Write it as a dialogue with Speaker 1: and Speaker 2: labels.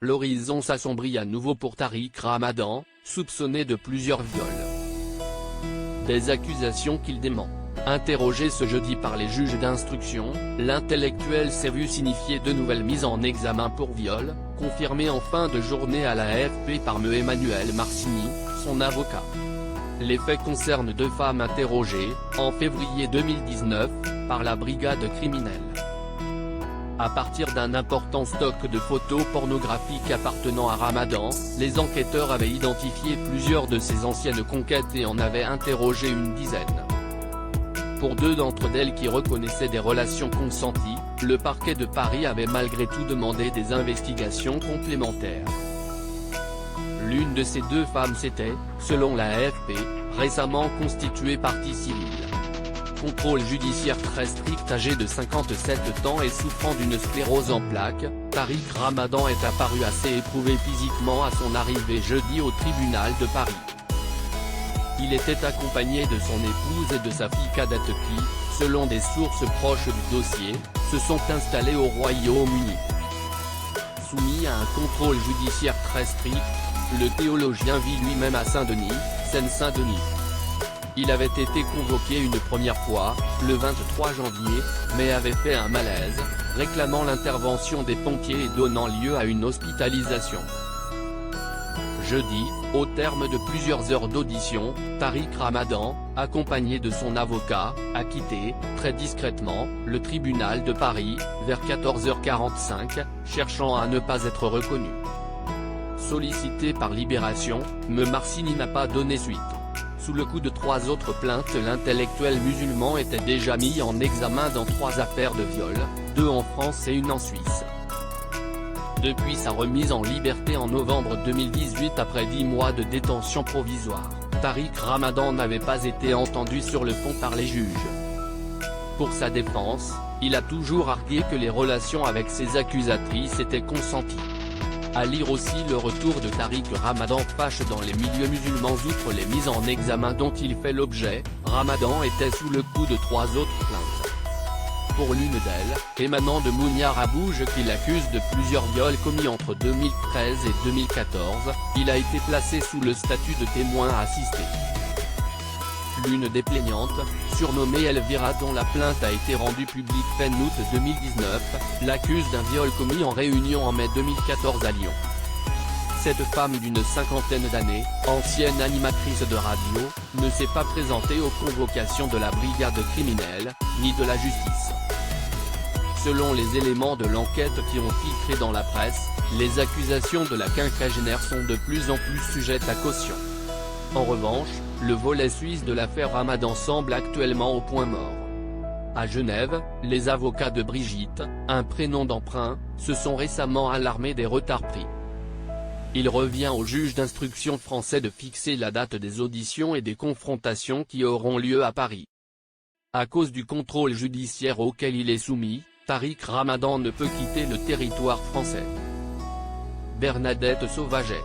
Speaker 1: L'horizon s'assombrit à nouveau pour Tariq Ramadan, soupçonné de plusieurs viols. Des accusations qu'il dément. Interrogé ce jeudi par les juges d'instruction, l'intellectuel s'est vu signifier de nouvelles mises en examen pour viol, confirmées en fin de journée à la AFP par M. Emmanuel Marcini, son avocat. Les faits concernent deux femmes interrogées, en février 2019, par la brigade criminelle. À partir d'un important stock de photos pornographiques appartenant à Ramadan, les enquêteurs avaient identifié plusieurs de ses anciennes conquêtes et en avaient interrogé une dizaine. Pour deux d'entre elles qui reconnaissaient des relations consenties, le parquet de Paris avait malgré tout demandé des investigations complémentaires. L'une de ces deux femmes s'était, selon la AFP, récemment constituée partie civile. Contrôle judiciaire très strict. Âgé de 57 ans et souffrant d'une sclérose en plaques, Tariq Ramadan est apparu assez éprouvé physiquement à son arrivée jeudi au tribunal de Paris. Il était accompagné de son épouse et de sa fille cadette qui, selon des sources proches du dossier, se sont installés au Royaume-Uni. Soumis à un contrôle judiciaire très strict, le théologien vit lui-même à Saint-Denis, Seine-Saint-Denis. Il avait été convoqué une première fois, le 23 janvier, mais avait fait un malaise, réclamant l'intervention des pompiers et donnant lieu à une hospitalisation. Jeudi, au terme de plusieurs heures d'audition, Tariq Ramadan, accompagné de son avocat, a quitté, très discrètement, le tribunal de Paris, vers 14h45, cherchant à ne pas être reconnu. Sollicité par Libération, M. Marcini n'a pas donné suite. Sous le coup de trois autres plaintes, l'intellectuel musulman était déjà mis en examen dans 3 affaires de viol, 2 en France et 1 en Suisse. Depuis sa remise en liberté en novembre 2018 après 10 mois de détention provisoire, Tariq Ramadan n'avait pas été entendu sur le fond par les juges. Pour sa défense, il a toujours argué que les relations avec ses accusatrices étaient consenties. À lire aussi le retour de Tariq Ramadan fâche dans les milieux musulmans. Outre les mises en examen dont il fait l'objet, Ramadan était sous le coup de 3 autres plaintes. Pour l'une d'elles, émanant de Mounia Rabouge qui l'accuse de plusieurs viols commis entre 2013 et 2014, il a été placé sous le statut de témoin assisté. L'une des plaignantes, surnommée Elvira dont la plainte a été rendue publique fin août 2019, l'accuse d'un viol commis en réunion en mai 2014 à Lyon. Cette femme d'une cinquantaine d'années, ancienne animatrice de radio, ne s'est pas présentée aux convocations de la brigade criminelle, ni de la justice. Selon les éléments de l'enquête qui ont filtré dans la presse, les accusations de la quinquagénaire sont de plus en plus sujettes à caution. En revanche, le volet suisse de l'affaire Ramadan semble actuellement au point mort. À Genève, les avocats de Brigitte, un prénom d'emprunt, se sont récemment alarmés des retards pris. Il revient au juge d'instruction français de fixer la date des auditions et des confrontations qui auront lieu à Paris. À cause du contrôle judiciaire auquel il est soumis, Tariq Ramadan ne peut quitter le territoire français. Bernadette Sauvaget.